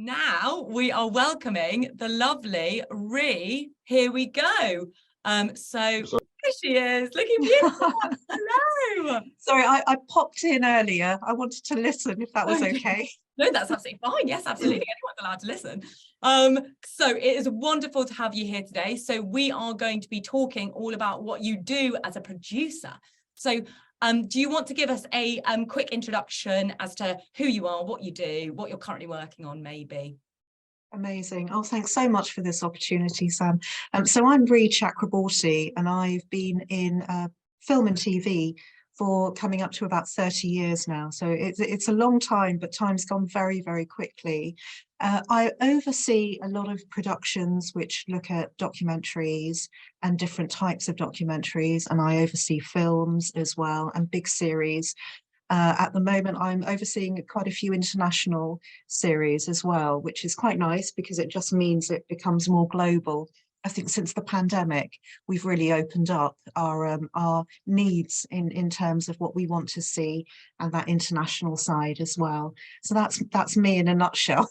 Now we are welcoming the lovely Ri. Here we go. So here she is, looking beautiful. Hello. Sorry, I popped in earlier. I wanted to listen if that was okay. No, that's absolutely fine. Yes, absolutely. Anyone's allowed to listen. So it is wonderful to have you here today. So we are going to be talking all about what you do as a producer. So do you want to give us a quick introduction as to who you are, what you do, what you're currently working on, maybe? Amazing. Oh, thanks so much for this opportunity, Sam. So I'm Ri Chakraborty, and I've been in film and TV for coming up to about 30 years now. So it's a long time, but time's gone very, very quickly. I oversee a lot of productions which look at documentaries and different types of documentaries, and I oversee films as well and big series. At the moment, I'm overseeing quite a few international series as well, which is quite nice because it just means it becomes more global. I think since the pandemic, we've really opened up our needs in terms of what we want to see and that international side as well. So that's me in a nutshell.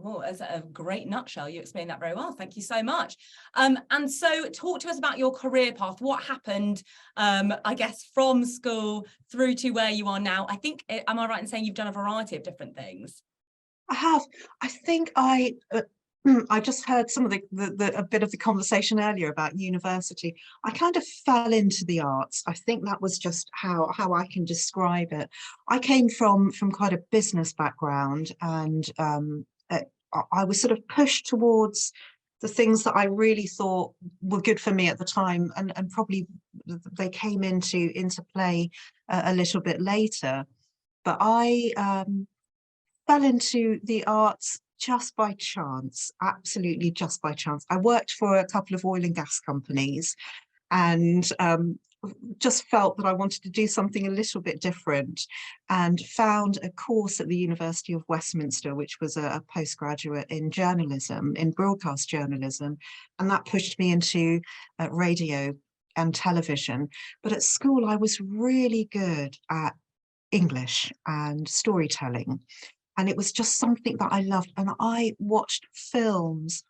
Well, as a great nutshell, you explained that very well. Thank you so much. And so talk to us about your career path. What happened, I guess, from school through to where you are now? I think, am I right in saying you've done a variety of different things? I have. I think I just heard some of a bit of the conversation earlier about university. I kind of fell into the arts. I think that was just how I can describe it. I came from quite a business background, and I was sort of pushed towards the things that I really thought were good for me at the time, and probably they came into play a little bit later. But I fell into the arts just by chance, absolutely just by chance. I worked for a couple of oil and gas companies, and just felt that I wanted to do something a little bit different, and found a course at the University of Westminster, which was a postgraduate in journalism, in broadcast journalism, and that pushed me into radio and television. But at school, I was really good at English and storytelling, and it was just something that I loved. And I watched films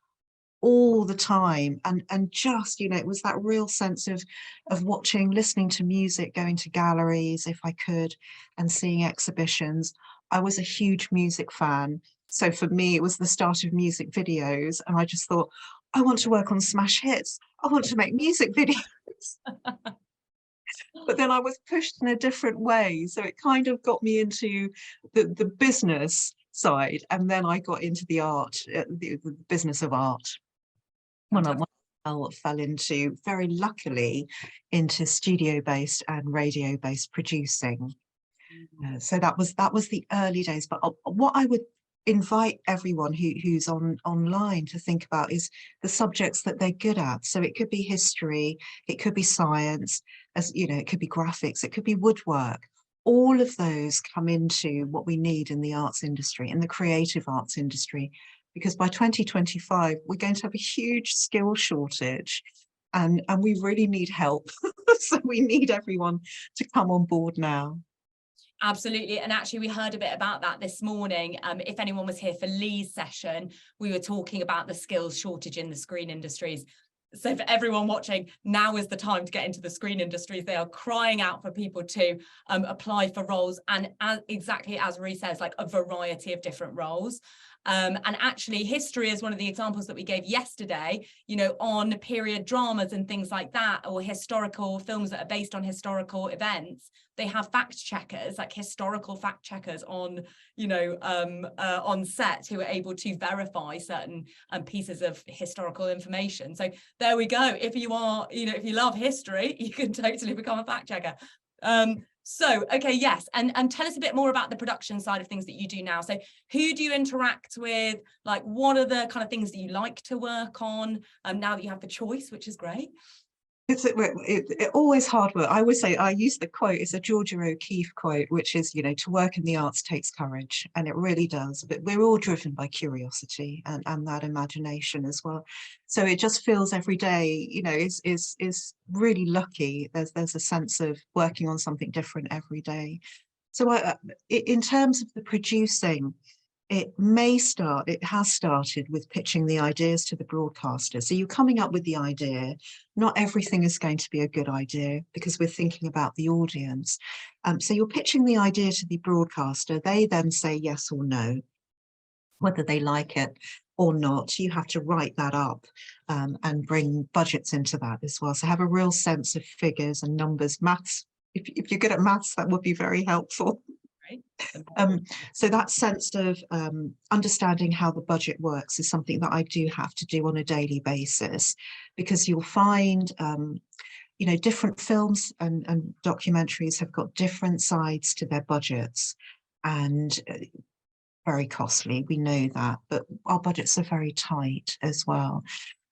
all the time, and just, you know, it was that real sense of watching, listening to music, going to galleries if I could, and seeing exhibitions. I was a huge music fan, so for me it was the start of music videos, and I just thought, I want to work on smash hits, I want to make music videos. But then I was pushed in a different way, so it kind of got me into the business side, and then I got into the art, the business of art. When I fell into, very luckily, into studio-based and radio-based producing. So that was the early days. But what I would invite everyone who's online to think about is the subjects that they're good at. So it could be history, it could be science, as you know, it could be graphics, it could be woodwork. All of those come into what we need in the arts industry, in the creative arts industry, because by 2025, we're going to have a huge skill shortage, and we really need help. So we need everyone to come on board now. Absolutely. And actually, we heard a bit about that this morning. If anyone was here for Lee's session, we were talking about the skills shortage in the screen industries. So for everyone watching, now is the time to get into the screen industries. They are crying out for people to apply for roles, and exactly as Ri says, like a variety of different roles. And actually, history is one of the examples that we gave yesterday, you know, on period dramas and things like that, or historical films that are based on historical events. They have fact checkers, like historical fact checkers on, you know, on set, who are able to verify certain pieces of historical information. So there we go. If you are, you know, if you love history, you can totally become a fact checker. So, okay, yes. And tell us a bit more about the production side of things that you do now. So who do you interact with? Like, what are the kind of things that you like to work on now that you have the choice, which is great? It's always hard work. I always say, I use the quote, it's a Georgia O'Keeffe quote, which is, you know, to work in the arts takes courage, and it really does. But we're all driven by curiosity and that imagination as well. So it just feels every day, you know, is really lucky. There's a sense of working on something different every day. So in terms of the producing, it has started with pitching the ideas to the broadcaster. So you're coming up with the idea. Not everything is going to be a good idea because we're thinking about the audience. So you're pitching the idea to the broadcaster. They then say yes or no, whether they like it or not. You have to write that up and bring budgets into that as well. So have a real sense of figures and numbers. Maths, if you're good at maths, that would be very helpful. So that sense of understanding how the budget works is something that I do have to do on a daily basis, because you'll find, you know, different films and documentaries have got different sides to their budgets, and very costly. We know that, but our budgets are very tight as well.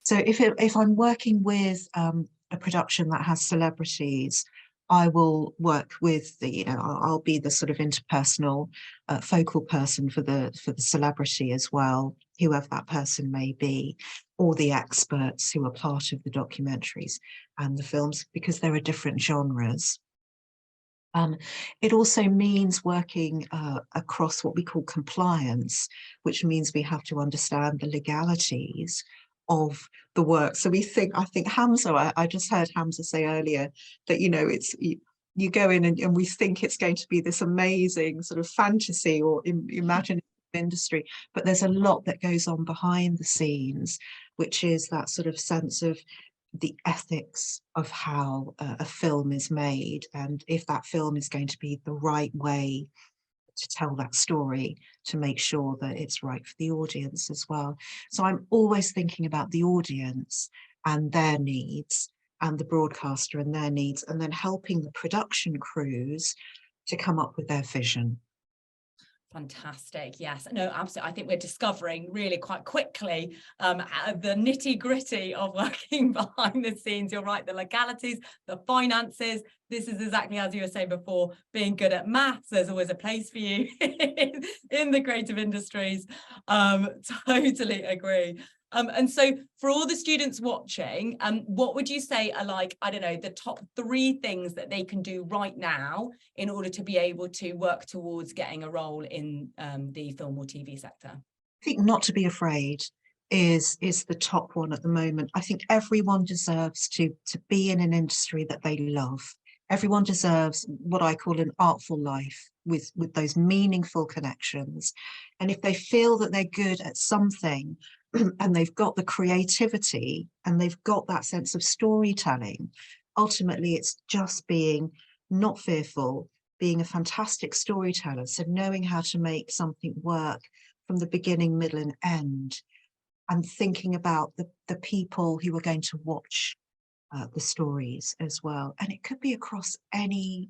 So if I'm working with a production that has celebrities, I will work with the, you know, I'll be the sort of interpersonal focal person for the celebrity as well, whoever that person may be, or the experts who are part of the documentaries and the films, because there are different genres. It also means working across what we call compliance, which means we have to understand the legalities of the work. So I think Hamza, I just heard Hamza say earlier that, you know, it's, you go in and we think it's going to be this amazing sort of fantasy or imaginative industry, but there's a lot that goes on behind the scenes, which is that sort of sense of the ethics of how a film is made, and if that film is going to be the right way to tell that story, to make sure that it's right for the audience as well. So I'm always thinking about the audience and their needs, and the broadcaster and their needs, and then helping the production crews to come up with their vision. Fantastic. Yes, no, absolutely. I think we're discovering really quite quickly the nitty gritty of working behind the scenes. You're right, the legalities, the finances. This is exactly as you were saying before, being good at maths. There's always a place for you in the creative industries. Totally agree. And so for all the students watching, what would you say are, like, I don't know, the top 3 things that they can do right now in order to be able to work towards getting a role in the film or TV sector? I think not to be afraid is the top one at the moment. I think everyone deserves to be in an industry that they love. Everyone deserves what I call an artful life with those meaningful connections. And if they feel that they're good at something and they've got the creativity and they've got that sense of storytelling, ultimately it's just being not fearful, being a fantastic storyteller. So knowing how to make something work from the beginning, middle and end, and thinking about the people who are going to watch the stories as well. And it could be across any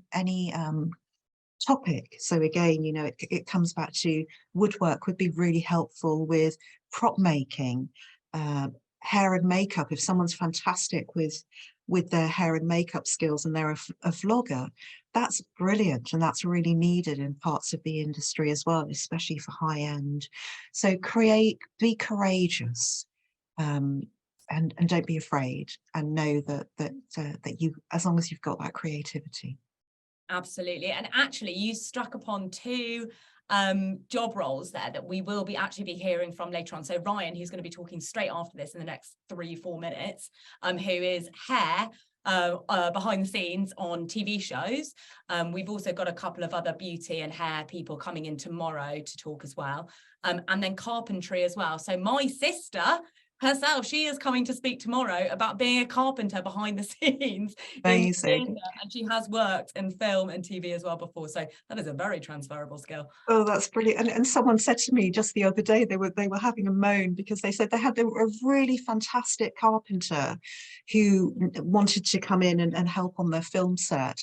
topic. So again, you know, it comes back to woodwork would be really helpful with prop making, hair and makeup. If someone's fantastic with their hair and makeup skills and they're a vlogger, that's brilliant, and that's really needed in parts of the industry as well, especially for high end. So be courageous, and don't be afraid, and know that you, as long as you've got that creativity. Absolutely. And actually, you struck upon 2 job roles there that we will be hearing from later on. So Ryan, who's going to be talking straight after this in the next 3-4 minutes, who is hair behind the scenes on TV shows. We've also got a couple of other beauty and hair people coming in tomorrow to talk as well. And then carpentry as well. So my sister herself, she is coming to speak tomorrow about being a carpenter behind the scenes. Amazing. And she has worked in film and TV as well before, so that is a very transferable skill. Oh, that's brilliant. And someone said to me just the other day, they were having a moan because they said they had a really fantastic carpenter who wanted to come in and help on their film set,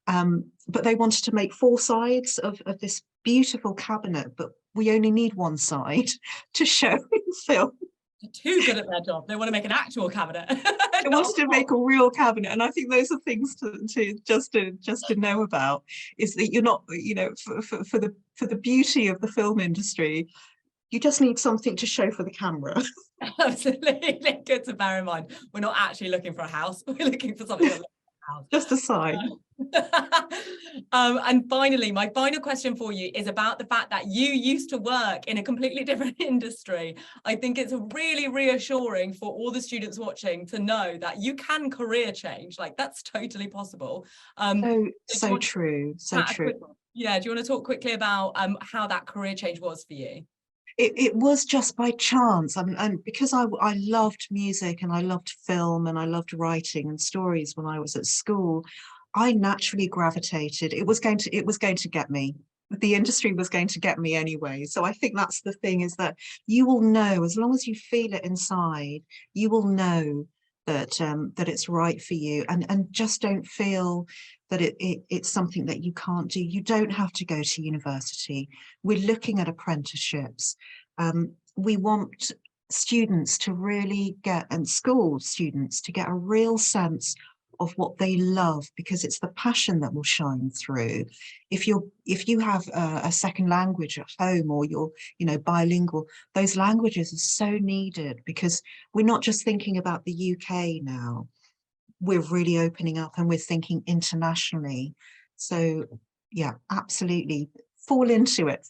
but they wanted to make 4 sides of this beautiful cabinet, but we only need 1 side to show in film. They're too good at their job. They want to make an actual cabinet. They wanted to make a real cabinet, and I think those are things to know about, is that you're not, you know, for the beauty of the film industry, you just need something to show for the camera. Absolutely, good to bear in mind. We're not actually looking for a house. We're looking for something that looks like a house. Just a sign. And finally, my final question for you is about the fact that you used to work in a completely different industry. I think it's really reassuring for all the students watching to know that you can career change, like that's totally possible. So true, so true. Yeah, do you want to talk quickly about how that career change was for you? It was just by chance, and because I loved music and I loved film and I loved writing and stories when I was at school, I naturally gravitated. It was going to get me. The industry was going to get me anyway. So I think that's the thing, is that you will know, as long as you feel it inside, you will know that that it's right for you, and just don't feel that it's something that you can't do. You don't have to go to university. We're looking at apprenticeships. We want students to really get, and school students to get a real sense of what they love, because it's the passion that will shine through. If you have a second language at home, or you're bilingual, those languages are so needed, because we're not just thinking about the UK now. We're really opening up and we're thinking internationally. So yeah, absolutely, fall into it,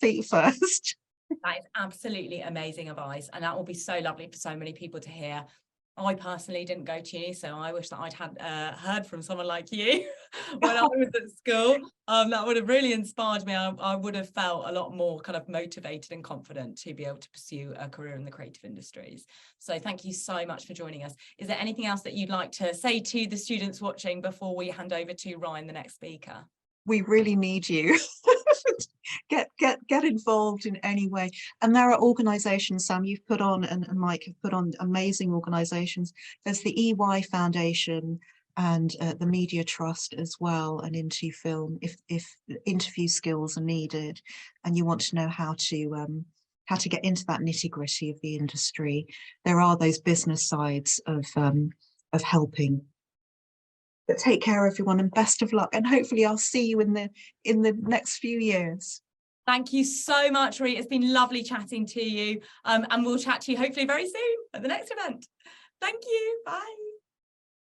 feet first. That is absolutely amazing advice, and that will be so lovely for so many people to hear. I personally didn't go to uni, so I wish that I'd had heard from someone like you when I was at school. That would have really inspired me. I would have felt a lot more kind of motivated and confident to be able to pursue a career in the creative industries. So thank you so much for joining us. Is there anything else that you'd like to say to the students watching before we hand over to Ryan, the next speaker? We really need you. get involved in any way. And there are organizations, Sam, you've put on, and Mike have put on amazing organizations. There's the EY Foundation and the Media Trust as well, and Into Film, if interview skills are needed and you want to know how to get into that nitty-gritty of the industry. There are those business sides of helping. But take care, everyone, and best of luck. And hopefully I'll see you in the next few years. Thank you so much, Ri. It's been lovely chatting to you. And we'll chat to you hopefully very soon at the next event. Thank you. Bye.